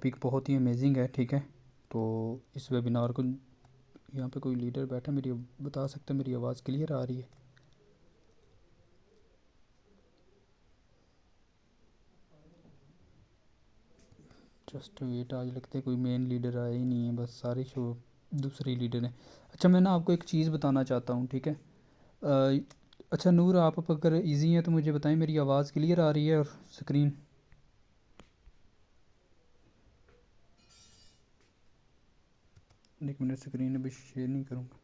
Pick बहुत ही amazing है, ठीक है। तो इस वेबिनार को यहाँ पे कोई लीडर बैठा मेरी बता सकते हैं मेरी आवाज़ क्लियर आ रही है? जस्ट वेट, आज लगता है कोई मेन लीडर आया ही नहीं है, बस सारे शो दूसरे लीडर हैं। अच्छा, मैं ना आपको एक चीज़ बताना चाहता हूँ, ठीक है। अच्छा नूर, आप अगर इजी हैं तो मुझे बताएं मेरी आवाज़ क्लियर आ रही है और स्क्रीन? एक मिनट, स्क्रीन अभी शेयर नहीं करूँगा।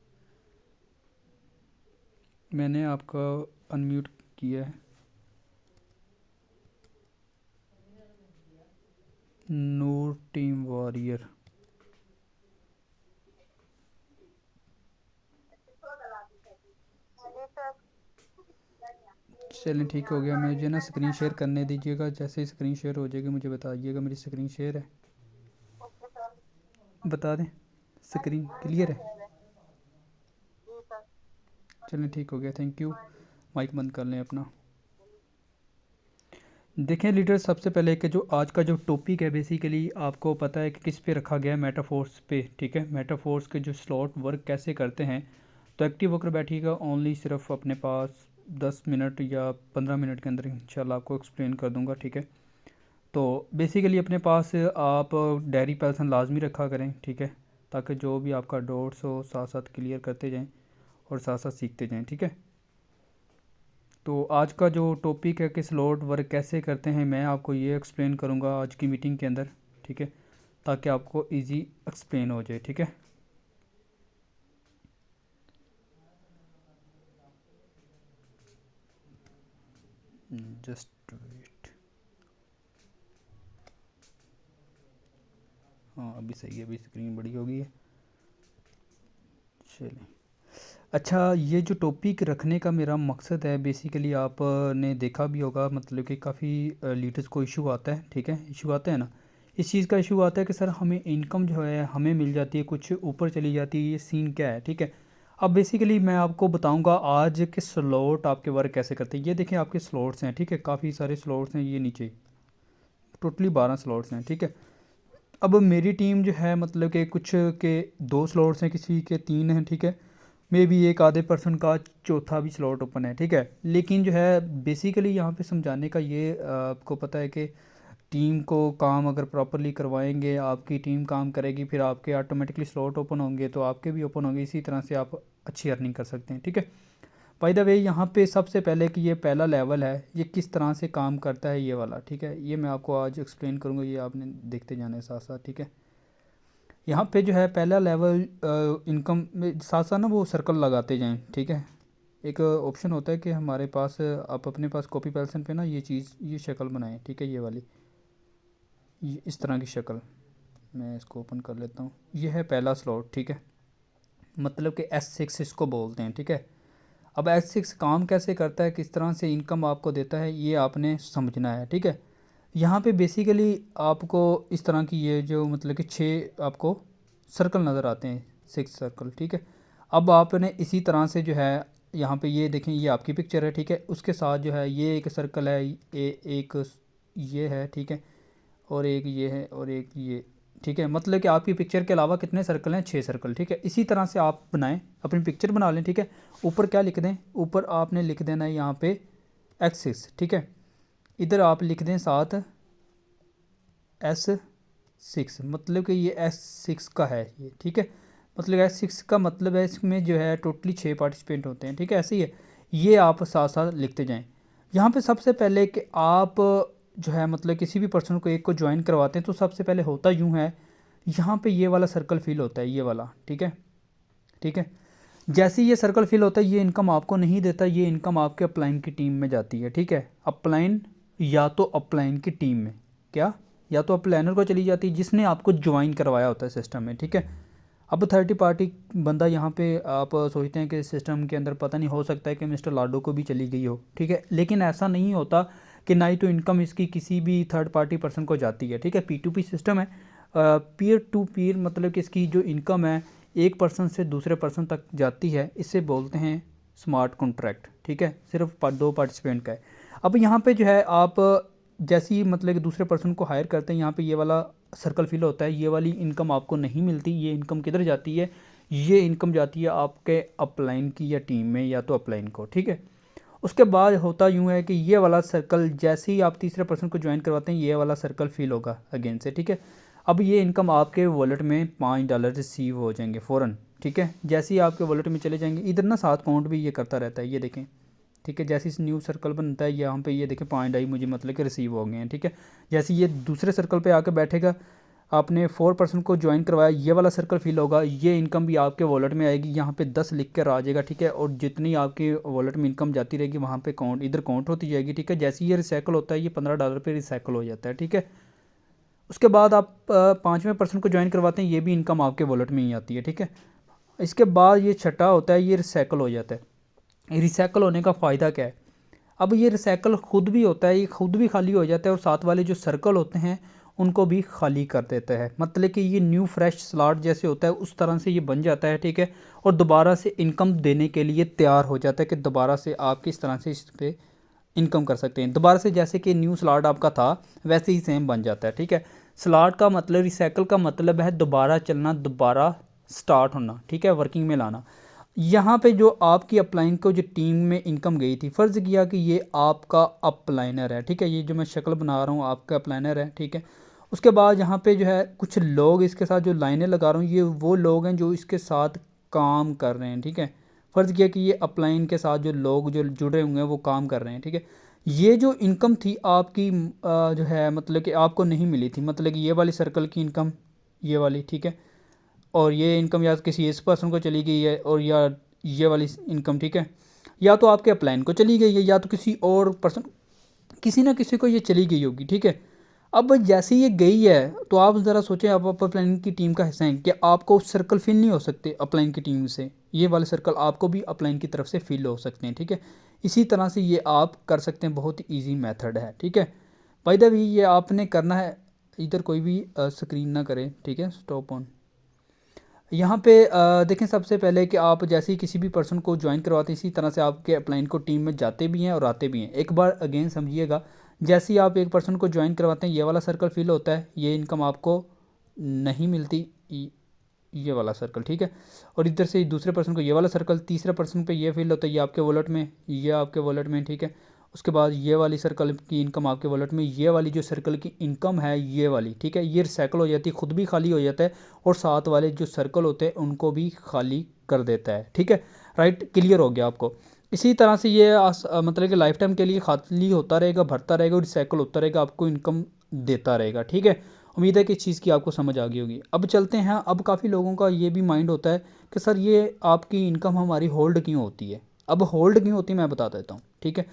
मैंने आपका अनम्यूट किया है। नूर टीम वॉरियर, चलें ठीक हो गया। मुझे ना स्क्रीन शेयर करने दीजिएगा, जैसे ही स्क्रीन शेयर हो जाएगी मुझे बताइएगा मेरी स्क्रीन शेयर है। बता दें स्क्रीन क्लियर है? चलें ठीक हो गया, थैंक यू। माइक बंद कर लें अपना। देखें लीडर, सबसे पहले कि जो आज का जो टॉपिक है बेसिकली आपको पता है कि किस पे रखा गया है, मेटाफोर्स पे, ठीक है। मेटाफोर्स के जो स्लॉट वर्क कैसे करते हैं। तो एक्टिव होकर बैठिएगा, ओनली सिर्फ अपने पास 10 मिनट या 15 मिनट के अंदर इंशाल्लाह आपको एक्सप्लेन कर दूंगा, ठीक है। तो बेसिकली अपने पास आप डायरी पेंसिल लाजमी रखा करें, ठीक है, ताकि जो भी आपका डाउट्स हो साथ साथ क्लियर करते जाएं और साथ साथ सीखते जाएं, ठीक है। तो आज का जो टॉपिक है कि स्लॉट वर्क कैसे करते हैं, मैं आपको ये एक्सप्लेन करूँगा आज की मीटिंग के अंदर, ठीक है, ताकि आपको इजी एक्सप्लेन हो जाए, ठीक है। जस्ट वेट, हाँ अभी सही है, अभी स्क्रीन बड़ी हो गई है। चलिए, अच्छा ये जो टॉपिक रखने का मेरा मकसद है बेसिकली आपने देखा भी होगा, मतलब कि काफ़ी लीडर्स को इशू आता है, ठीक है, इशू आता है ना। इस चीज़ का इशू आता है कि सर हमें इनकम जो है हमें मिल जाती है कुछ ऊपर चली जाती है, ये सीन क्या है, ठीक है। अब बेसिकली मैं आपको बताऊंगा आज के स्लॉट आपके वर्क कैसे करते हैं। ये देखें आपके स्लॉट्स हैं, ठीक है, काफ़ी सारे स्लॉट्स हैं, ये नीचे टोटली 12 स्लॉट्स हैं, ठीक है। अब मेरी टीम जो है मतलब कि कुछ के 2 स्लॉट्स हैं, किसी के 3 हैं, ठीक है। मे बी एक आधे पर्सन का चौथा भी स्लॉट ओपन है, ठीक है। लेकिन जो है बेसिकली यहाँ पे समझाने का ये आपको पता है कि टीम को काम अगर प्रॉपरली करवाएंगे, आपकी टीम काम करेगी, फिर आपके ऑटोमेटिकली स्लॉट ओपन होंगे तो आपके भी ओपन होंगे, इसी तरह से आप अच्छी अर्निंग कर सकते हैं, ठीक है। बाय द वे यहाँ पे सबसे पहले कि ये पहला लेवल है, ये किस तरह से काम करता है ये वाला, ठीक है, ये मैं आपको आज एक्सप्लेन करूँगा, ये आपने देखते जाना है साथ साथ, ठीक है। यहाँ पे जो है पहला लेवल इनकम में साथ साथ ना वो सर्कल लगाते जाएं, ठीक है। एक ऑप्शन होता है कि हमारे पास आप अपने पास कॉपी पेंसिल पे ना ये चीज़ ये शक्ल बनाएं, ठीक है, ये वाली, ये इस तरह की शक्ल, मैं इसको ओपन कर लेता हूँ। ये है पहला स्लॉट, ठीक है, मतलब कि S6 इसको बोलते हैं, ठीक है। अब S6 काम कैसे करता है, किस तरह से इनकम आपको देता है, ये आपने समझना है, ठीक है। यहाँ पे बेसिकली आपको इस तरह की ये जो मतलब कि 6 आपको सर्कल नज़र आते हैं, 6 सर्कल, ठीक है। अब आपने इसी तरह से जो है यहाँ पे ये देखें, ये आपकी पिक्चर है, ठीक है, उसके साथ जो है ये एक सर्कल है, एक ये है, ठीक है, और एक ये है और एक ये, ठीक है। मतलब कि आपकी पिक्चर के अलावा कितने सर्कल हैं, 6 सर्कल, ठीक है। इसी तरह से आप बनाएं, अपनी पिक्चर बना लें, ठीक है। ऊपर क्या लिख दें, ऊपर आपने लिख देना है यहाँ पे एक्सिस, ठीक है। इधर आप लिख दें साथ S6, मतलब कि ये S6 का है ये, ठीक है। मतलब S6 का मतलब है इसमें जो है टोटली 6 पार्टिसिपेंट होते हैं, ठीक है, ऐसे ही है। ये आप साथ साथ लिखते जाएं। यहाँ पे सबसे पहले कि आप जो है मतलब किसी भी पर्सन को एक को ज्वाइन करवाते हैं तो सबसे पहले होता यूँ है, यहाँ पे ये वाला सर्कल फिल होता है, ये वाला, ठीक है, ठीक है। जैसे ही ये सर्कल फिल होता है ये इनकम आपको नहीं देता, ये इनकम आपके अपलाइन की टीम में जाती है, ठीक है। अपलाइन या तो अपलाइन की टीम में, क्या, या तो अपलाइनर को चली जाती है जिसने आपको ज्वाइन करवाया होता है सिस्टम में, ठीक है। अब थर्ड पार्टी बंदा यहाँ पे आप सोचते हैं कि सिस्टम के अंदर पता नहीं, हो सकता है कि मिस्टर लाडो को भी चली गई हो, ठीक है, लेकिन ऐसा नहीं होता कि ना ही तो इनकम इसकी किसी भी थर्ड पार्टी पर्सन को जाती है, ठीक है। P2P सिस्टम है, पीयर टू पीयर, मतलब कि इसकी जो इनकम है एक पर्सन से दूसरे पर्सन तक जाती है, इसे बोलते हैं स्मार्ट कॉन्ट्रैक्ट, ठीक है, सिर्फ 2 पार्टिसिपेंट का है। अब यहाँ पे जो है आप जैसे ही मतलब कि दूसरे पर्सन को हायर करते हैं, यहाँ पे ये वाला सर्कल फिल होता है, ये वाली इनकम आपको नहीं मिलती। ये इनकम किधर जाती है? ये इनकम जाती है आपके अपलाइन की या टीम में या तो अपलाइन को, ठीक है। उसके बाद होता यूँ है कि ये वाला सर्कल जैसे ही आप तीसरे पर्सन को ज्वाइन करवाते हैं, ये वाला सर्कल फिल होगा अगेन से, ठीक है। अब ये इनकम आपके वॉलेट में $5 रिसीव हो जाएंगे फ़ौरन, ठीक है। जैसे ही आपके वॉलेट में चले जाएंगे, इधर ना साथ काउंट भी ये करता रहता है, ये देखें, ठीक है। जैसे इस न्यू सर्कल बनता है यहाँ पे ये देखें $5 मुझे मतलब कि रिसीव हो गए हैं, ठीक है। जैसे ये दूसरे सर्कल पे आके बैठेगा, आपने 4 पर्सन को ज्वाइन करवाया, ये वाला सर्कल फिल होगा, ये इनकम भी आपके वॉलेट में आएगी, यहाँ पे 10 लिख कर आ जाएगा, ठीक है। और जितनी आपके वॉलेट में इनकम जाती रहेगी वहाँ पे काउंट इधर काउंट होती जाएगी, ठीक है। जैसे ये रिसाइकल होता है, ये $15 पे रिसाइकल हो जाता है, ठीक है। उसके बाद आप 5वें पर्सन को ज्वाइन करवाते हैं, ये भी इनकम आपके वॉलेट में ही आती है, ठीक है। इसके बाद ये छठा होता है, ये रिसाइकल हो जाता है। रिसाइकल होने का फ़ायदा क्या है? अब ये रिसाइकल खुद भी होता है, ये खुद भी खाली हो जाता है और साथ वाले जो सर्कल होते हैं उनको भी खाली कर देता है। मतलब कि ये न्यू फ्रेश स्लॉट जैसे होता है उस तरह से ये बन जाता है, ठीक है। और दोबारा से इनकम देने के लिए तैयार हो जाता है कि दोबारा से आप किस तरह से इस पर इनकम कर सकते हैं। दोबारा से जैसे कि न्यू स्लॉट आपका था वैसे ही सेम बन जाता है, ठीक है। स्लॉट का मतलब, रिसाइकल का मतलब है दोबारा चलना, दोबारा स्टार्ट होना, ठीक है, वर्किंग में लाना। यहाँ पे जो आपकी अपलाइन को जो टीम में इनकम गई थी, फ़र्ज़ किया कि ये आपका अपलाइनर है, ठीक है। ये जो मैं शक्ल बना रहा हूँ आपका अपलाइनर है, ठीक है। उसके बाद यहाँ पे जो है कुछ लोग इसके साथ जो लाइनें लगा रहा हूँ, ये वो लोग हैं जो इसके साथ काम कर रहे हैं, ठीक है। फ़र्ज़ किया कि ये अपलाइन के साथ जो लोग जो जुड़े हुए हैं वो काम कर रहे हैं, ठीक है। ये जो इनकम थी आपकी जो है मतलब कि आपको नहीं मिली थी, मतलब कि ये वाली सर्कल की इनकम, ये वाली, ठीक है। और ये इनकम या किसी इस पर्सन को चली गई है, और या ये वाली इनकम, ठीक है, या तो आपके अपलाइन को चली गई है या तो किसी और पर्सन, किसी ना किसी को ये चली गई होगी, ठीक है। अब जैसे ये गई है तो आप ज़रा सोचें, आप अपलाइन की टीम का हिस्सा हैं कि आपको सर्कल फिल नहीं हो सकते अपलाइन की टीम से, ये वाले सर्कल आपको भी अपलाइन की तरफ से फिल हो सकते हैं, ठीक है। इसी तरह से ये आप कर सकते हैं, बहुत ईजी मेथड है, ठीक है। बाय द वे ये आपने करना है, इधर कोई भी स्क्रीन ना करें, ठीक है, स्टॉप ऑन। यहाँ पे देखें, सबसे पहले कि आप जैसे ही किसी भी पर्सन को ज्वाइन करवाते हैं, इसी तरह से आपके अपलाइन को टीम में जाते भी हैं और आते भी हैं। एक बार अगेन समझिएगा, जैसे ही आप एक पर्सन को ज्वाइन करवाते हैं, ये वाला सर्कल फिल होता है, ये इनकम आपको नहीं मिलती, ये वाला सर्कल, ठीक है। और इधर से दूसरे पर्सन को ये वाला सर्कल, तीसरे पर्सन पे ये फिल होता है, ये आपके वॉलेट में, ये आपके वॉलेट में, ठीक है। उसके बाद ये वाली सर्कल की इनकम आपके वॉलेट में, ये वाली जो सर्कल की इनकम है ये वाली, ठीक है, ये रिसाइकल हो जाती है, खुद भी खाली हो जाता है और साथ वाले जो सर्कल होते हैं उनको भी खाली कर देता है, ठीक है। राइट, क्लियर हो गया आपको। इसी तरह से ये मतलब कि लाइफ टाइम के लिए खाली होता रहेगा, भरता रहेगा और रिसाइकल होता रहेगा, आपको इनकम देता रहेगा, ठीक है। उम्मीद है कि इस चीज़ की आपको समझ आ गई होगी। अब चलते हैं, अब काफ़ी लोगों का ये भी माइंड होता है कि सर ये आपकी इनकम हमारी होल्ड क्यों होती है। अब होल्ड क्यों होती है मैं बता देता हूँ, ठीक है।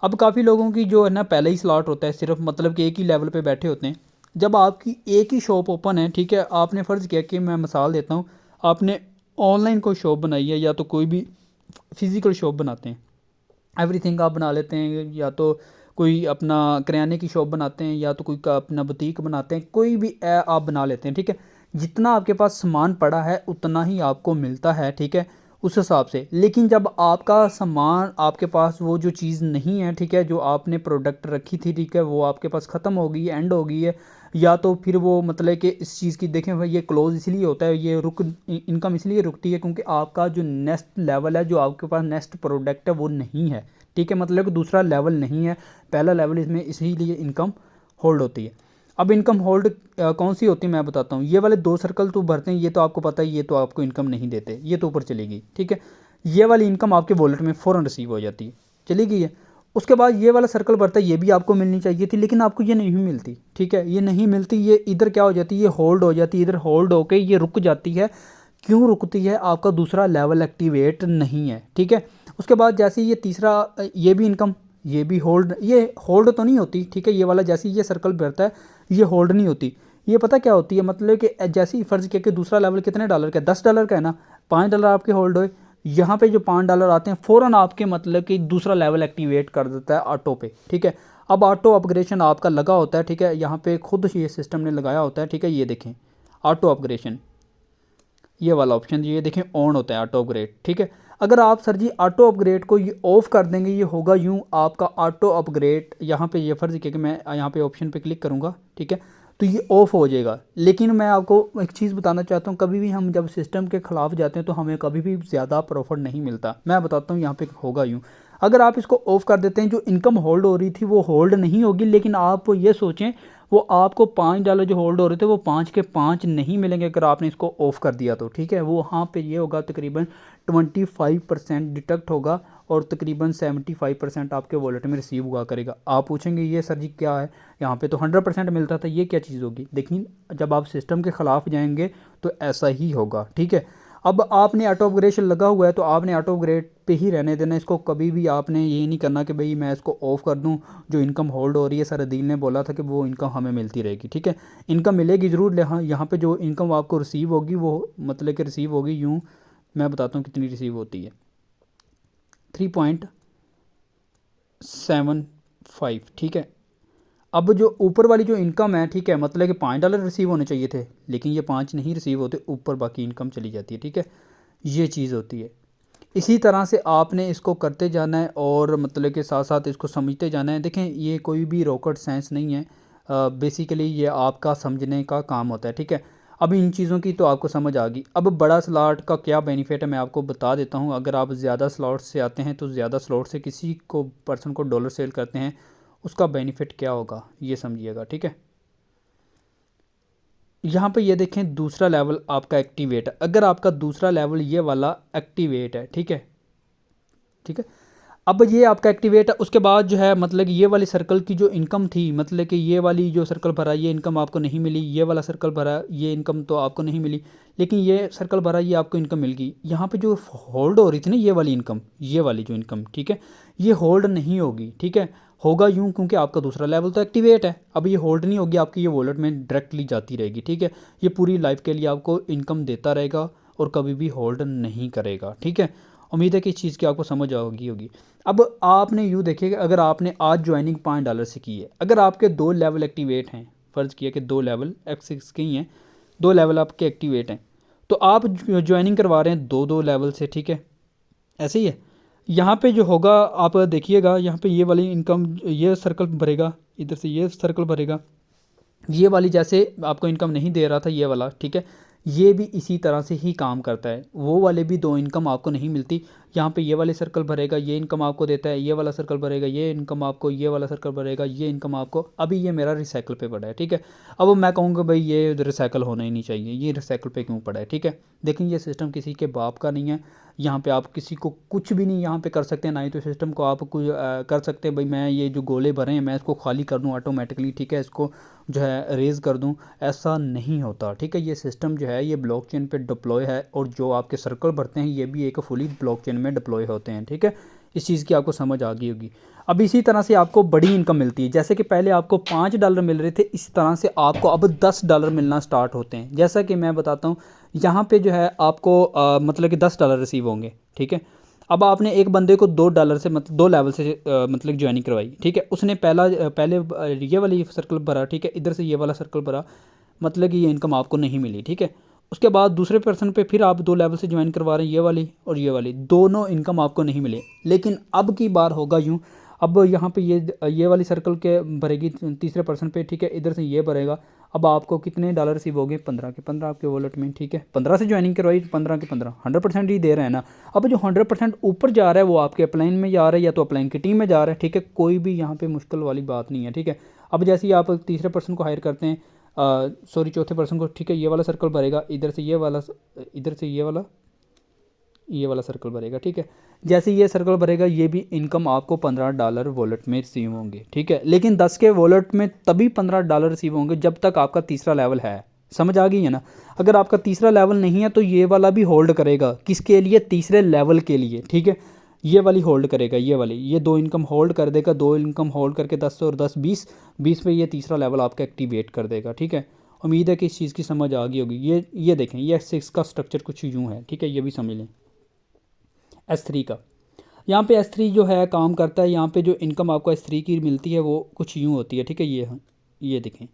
अब काफ़ी लोगों की जो है ना पहले ही स्लॉट होता है, सिर्फ मतलब कि एक ही लेवल पे बैठे होते हैं। जब आपकी एक ही शॉप ओपन है, ठीक है, आपने फ़र्ज़ किया कि मैं मिसाल देता हूँ, आपने ऑनलाइन कोई शॉप बनाई है या तो कोई भी फ़िज़िकल शॉप बनाते हैं, एवरीथिंग आप बना लेते हैं, या तो कोई अपना किराने की शॉप बनाते हैं या तो कोई का अपना बुटीक बनाते हैं, कोई भी आप बना लेते हैं, ठीक है। जितना आपके पास सामान पड़ा है उतना ही आपको मिलता है, ठीक है, उस हिसाब से। लेकिन जब आपका सामान आपके पास वो जो चीज़ नहीं है, ठीक है, जो आपने प्रोडक्ट रखी थी, ठीक है, वो आपके पास ख़त्म हो गई है, एंड हो गई है, या तो फिर वो मतलब कि इस चीज़ की देखें भाई, ये क्लोज इसलिए होता है, ये इनकम इसलिए रुकती है क्योंकि आपका जो नेक्स्ट लेवल है, जो आपके पास नेक्स्ट प्रोडक्ट है वो नहीं है, ठीक है। मतलब कि दूसरा लेवल नहीं है, पहला लेवल इसमें, इसीलिए इनकम होल्ड होती है। अब इनकम होल्ड कौन सी होती है मैं बताता हूँ। ये वाले 2 सर्कल तो भरते हैं, ये तो आपको पता है, ये तो आपको इनकम नहीं देते, ये तो ऊपर चली गई, ठीक है। ये वाली इनकम आपके वॉलेट में फ़ौरन रिसीव हो जाती है, चली गई है। उसके बाद ये वाला सर्कल भरता है, ये भी आपको मिलनी चाहिए थी, लेकिन आपको ये नहीं मिलती, ठीक है, ये नहीं मिलती, ये इधर क्या हो जाती है, ये होल्ड हो जाती है, इधर होल्ड होके ये रुक जाती है। क्यों रुकती है? आपका दूसरा लेवल एक्टिवेट नहीं है, ठीक है। उसके बाद जैसे ये तीसरा, ये भी इनकम, ये भी होल्ड, ये होल्ड तो नहीं होती, ठीक है। ये वाला जैसे ये सर्कल भरता है ये होल्ड नहीं होती, ये पता क्या होती है, मतलब कि जैसे ही फ़र्ज़ किया कि दूसरा लेवल कितने डॉलर का है, $10 का है ना, $5 आपके होल्ड हुए, यहाँ पे जो $5 आते हैं फ़ौरन आपके मतलब कि दूसरा लेवल एक्टिवेट कर देता है ऑटो पे, ठीक है। अब ऑटो अपग्रेडेशन आपका लगा होता है, ठीक है, यहाँ पे खुद ये सिस्टम ने लगाया होता है, ठीक है। ये देखें ऑटो अपग्रेडेशन, ये वाला ऑप्शन ये देखें ऑन होता है ऑटो अपग्रेड, ठीक है। अगर आप सर जी ऑटो अपग्रेड को ये ऑफ़ कर देंगे, ये होगा यूँ, आपका ऑटो अपग्रेड यहाँ पे ये फ़र्ज़ किया कि मैं यहाँ पे ऑप्शन पे क्लिक करूँगा, ठीक है, तो ये ऑफ हो जाएगा। लेकिन मैं आपको एक चीज़ बताना चाहता हूँ, कभी भी हम जब सिस्टम के ख़िलाफ़ जाते हैं तो हमें कभी भी ज़्यादा प्रॉफिट नहीं मिलता। मैं बताता हूँ यहाँ पे होगा यूँ, अगर आप इसको ऑफ़ कर देते हैं, जो इनकम होल्ड हो रही थी वो होल्ड नहीं होगी, लेकिन आप ये सोचें वो आपको $5 जो होल्ड हो रहे थे वो 5 के 5 नहीं मिलेंगे अगर आपने इसको ऑफ़ कर दिया तो, ठीक है। वो वहाँ पे ये होगा तकरीबन 25% डिडक्ट होगा और तकरीबन 75% आपके वॉलेट में रिसीव हुआ करेगा। आप पूछेंगे ये सर जी क्या है, यहाँ पे तो 100% मिलता था, ये क्या चीज़ होगी। लेकिन जब आप सिस्टम के ख़िलाफ़ जाएंगे तो ऐसा ही होगा, ठीक है। अब आपने ऑटो अपग्रेडेशन लगा हुआ है तो आपने ऑटो अपग्रेड पे ही रहने देना इसको। कभी भी आपने ये नहीं करना कि भाई मैं इसको ऑफ़ कर दूं, जो इनकम होल्ड हो रही है, सर अदील ने बोला था कि वो इनकम हमें मिलती रहेगी, ठीक है। इनकम मिलेगी ज़रूर, यहाँ पे जो इनकम आपको रिसीव होगी वो मतलब कि रिसीव होगी यूँ, मैं बताता हूँ कितनी रिसीव होती है, 3.75, ठीक है। अब जो ऊपर वाली जो इनकम है, ठीक है, मतलब कि $5 रिसीव होने चाहिए थे, लेकिन ये 5 नहीं रिसीव होते, ऊपर बाकी इनकम चली जाती है, ठीक है। ये चीज़ होती है। इसी तरह से आपने इसको करते जाना है और मतलब के साथ साथ इसको समझते जाना है। देखें ये कोई भी रॉकेट साइंस नहीं है, बेसिकली ये आपका समझने का काम होता है, ठीक है। अब इन चीज़ों की तो आपको समझ आ गई। अब बड़ा स्लॉट का क्या बेनिफिट है मैं आपको बता देता हूँ। अगर आप ज़्यादा स्लॉट से आते हैं तो ज़्यादा स्लॉट से किसी को पर्सन को डॉलर सेल करते हैं, उसका बेनिफिट क्या होगा ये समझिएगा, ठीक है। यहाँ पे ये देखें दूसरा लेवल आपका एक्टिवेट है। अगर आपका दूसरा लेवल ये वाला एक्टिवेट है, ठीक है, ठीक है। अब ये आपका एक्टिवेट है, उसके बाद जो है मतलब कि ये वाली सर्कल की जो इनकम थी, मतलब कि ये वाली जो सर्कल भरा ये इनकम आपको नहीं मिली, ये वाला सर्कल भरा ये इनकम तो आपको नहीं मिली, लेकिन ये सर्कल भरा ये आपको इनकम मिल गई। यहाँ पे जो होल्ड हो रही थी ना ये वाली इनकम, ये वाली जो इनकम, ठीक है, ये होल्ड नहीं होगी, ठीक है। होगा यूँ क्योंकि आपका दूसरा लेवल तो एक्टिवेट है। अब ये होल्ड नहीं होगी, आपकी ये वॉलेट में डायरेक्टली जाती रहेगी, ठीक है। ये पूरी लाइफ के लिए आपको इनकम देता रहेगा और कभी भी होल्ड नहीं करेगा, ठीक है। उम्मीद है कि इस चीज़ की आपको समझ होगी। अब आपने यूँ देखिए कि अगर आपने आज ज्वाइनिंग $5 से की है, अगर आपके 2 लेवल एक्टिवेट हैं, फ़र्ज़ किया कि 2 लेवल X6 के ही हैं, 2 लेवल आपके एक्टिवेट हैं, तो आप ज्वाइनिंग करवा रहे हैं 2-2 लेवल से, ठीक है, ऐसे ही है। यहाँ पे जो होगा आप देखिएगा, यहाँ पे ये वाली इनकम ये सर्कल भरेगा, इधर से ये सर्कल भरेगा, ये वाली जैसे आपको इनकम नहीं दे रहा था ये वाला, ठीक है, ये भी इसी तरह से ही काम करता है। वो वाले भी 2 इनकम आपको नहीं मिलती, यहाँ पे ये वाले सर्कल भरेगा ये इनकम आपको देता है, ये वाला सर्कल भरेगा ये इनकम आपको, ये वाला सर्कल भरेगा ये इनकम आपको। अभी ये मेरा रिसाइकल पे पड़ा है, ठीक है। अब मैं कहूँगा भाई ये रिसाइकल होना ही नहीं चाहिए, ये रिसाइकल पे क्यों पड़ा है, ठीक है। लेकिन ये सिस्टम किसी के बाप का नहीं है, यहाँ पे आप किसी को कुछ भी नहीं यहाँ पे कर सकते हैं, ना ही तो सिस्टम को आप कुछ कर सकते हैं भाई मैं ये जो गोले भरे हैं मैं इसको खाली कर दूँ ऑटोमेटिकली, ठीक है, इसको जो है रेज़ कर दूं, ऐसा नहीं होता, ठीक है। ये सिस्टम जो है ये ब्लॉकचेन पे डिप्लॉय है और जो आपके सर्कल भरते हैं ये भी एक फुली ब्लॉकचेन में डिप्लॉय होते हैं, ठीक है। इस चीज़ की आपको समझ आ गई होगी। अब इसी तरह से आपको बड़ी इनकम मिलती है, जैसे कि पहले आपको $5 मिल रहे थे, इस तरह से आपको अब $10 मिलना स्टार्ट होते हैं। जैसा कि मैं बताता हूँ यहाँ पे जो है आपको मतलब कि $10 रिसीव होंगे, ठीक है। अब आपने एक बंदे को $2 से मतलब 2 लेवल से मतलब ज्वाइनिंग करवाई, ठीक है। उसने पहले ये वाली सर्कल भरा, ठीक है, इधर से ये वाला सर्कल भरा, मतलब कि ये इनकम आपको नहीं मिली, ठीक है। उसके बाद दूसरे पर्सन पे फिर आप 2 लेवल से ज्वाइन करवा रहे हैं, ये वाली और ये वाली, दोनों इनकम आपको नहीं मिले। लेकिन अब की बार होगा यूँ, अब यहाँ पे ये वाली सर्कल के भरेगी तीसरे पर्सन पे, ठीक है, इधर से ये भरेगा। अब आपको कितने डॉलर रिसीव हो गए, 15 के 15 आपके वॉलेट में, ठीक है। 15 से ज्वाइनिंग करवाई, 15 के 15, 100% ही दे रहे हैं ना। अब जो 100% ऊपर जा रहा है वो आपके अपलाइन में जा रहा है या तो अपलाइन की टीम में जा रहा है, ठीक है। कोई भी यहाँ पे मुश्किल वाली बात नहीं है, ठीक है। अब जैसे ही आप तीसरे पर्सन को हायर करते हैं, सॉरी चौथे पर्सन को, ठीक है, ये वाला सर्कल भरेगा, इधर से ये वाला, इधर से ये वाला सर्कल भरेगा, ठीक है। जैसे ये सर्कल भरेगा ये भी इनकम आपको $15 वॉलेट में रिसीव होंगे, ठीक है। लेकिन 10 के वॉलेट में तभी $15 रिसीव होंगे जब तक आपका तीसरा लेवल है। समझ आ गई है ना। अगर आपका तीसरा लेवल नहीं है तो ये वाला भी होल्ड करेगा, किसके लिए, तीसरे लेवल के लिए, ठीक है। ये वाली होल्ड करेगा, ये वाली, ये 2 इनकम होल्ड कर देगा, 2 इनकम होल्ड करके 10 और 10 20 पे ये तीसरा लेवल आपका एक्टिवेट कर देगा, ठीक है। उम्मीद है कि इस चीज़ की समझ आ गई होगी। ये देखें ये X6 का स्ट्रक्चर कुछ यूँ है, ठीक है, ये भी समझ लें। S3 का, यहाँ पे S3 जो है काम करता है, यहाँ पे जो इनकम आपको S3 की मिलती है वो कुछ यूँ होती है, ठीक है। ये देखें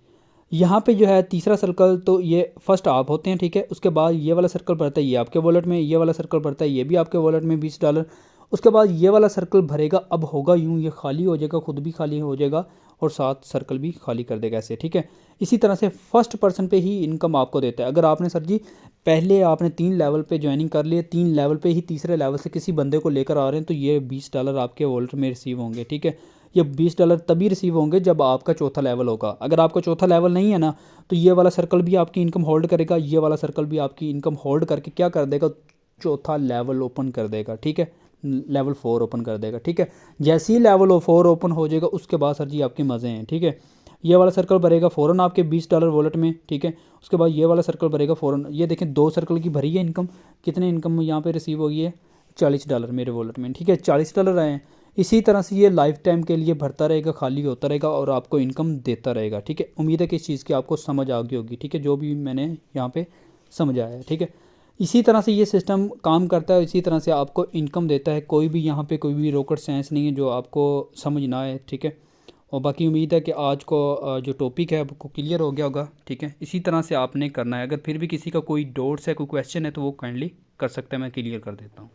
यहाँ पे जो है तीसरा सर्कल तो ये फर्स्ट आप होते हैं, ठीक है। उसके बाद ये वाला सर्कल भरता है ये आपके वॉलेट में, ये वाला सर्कल भरता है ये भी आपके वॉलेट में $20। उसके बाद ये वाला सर्कल भरेगा, अब होगा यूँ, ये खाली हो जाएगा, खुद भी खाली हो जाएगा और 7 सर्कल भी खाली कर देगा ऐसे, ठीक है। इसी तरह से फर्स्ट पर्सन पे ही इनकम आपको देता है। अगर आपने सर जी पहले आपने 3 लेवल पे ज्वाइनिंग कर लिए, 3 लेवल पे ही तीसरे लेवल से किसी बंदे को लेकर आ रहे हैं, तो ये $20 आपके वॉलेट में रिसीव होंगे, ठीक है। ये $20 तभी रिसीव होंगे जब आपका चौथा लेवल होगा। अगर आपका चौथा लेवल नहीं है ना, तो ये वाला सर्कल भी आपकी इनकम होल्ड करेगा, ये वाला सर्कल भी आपकी इनकम होल्ड करके क्या कर देगा, चौथा लेवल ओपन कर देगा, ठीक है। लेवल 4 ओपन कर देगा, ठीक है। जैसे ही लेवल 4 ओपन हो जाएगा उसके बाद सर जी आपके मज़े हैं, ठीक है। ये वाला सर्कल भरेगा फ़ौरन आपके $20 वॉलेट में, ठीक है। उसके बाद ये वाला सर्कल भरेगा फ़ौरन। ये देखें 2 सर्कल की भरी है इनकम, कितने इनकम यहाँ पे रिसीव हो गई है, $40 मेरे वॉलेट में, ठीक है। $40 आए हैं। इसी तरह से ये लाइफ टाइम के लिए भरता रहेगा, खाली होता रहेगा और आपको इनकम देता रहेगा, ठीक है। उम्मीद है कि इस चीज़ की आपको समझ आ गई होगी, ठीक है, जो भी मैंने यहाँ पे समझाया है, ठीक है। इसी तरह से ये सिस्टम काम करता है, इसी तरह से आपको इनकम देता है। कोई भी यहाँ पे कोई भी रॉकेट साइंस नहीं है जो आपको समझ ना आए, ठीक है। और बाकी उम्मीद है कि आज को जो टॉपिक है आपको क्लियर हो गया होगा, ठीक है। इसी तरह से आपने करना है। अगर फिर भी किसी का कोई डाउट्स है, कोई क्वेश्चन है, तो वो काइंडली कर सकते हैं, मैं क्लियर कर देता हूँ।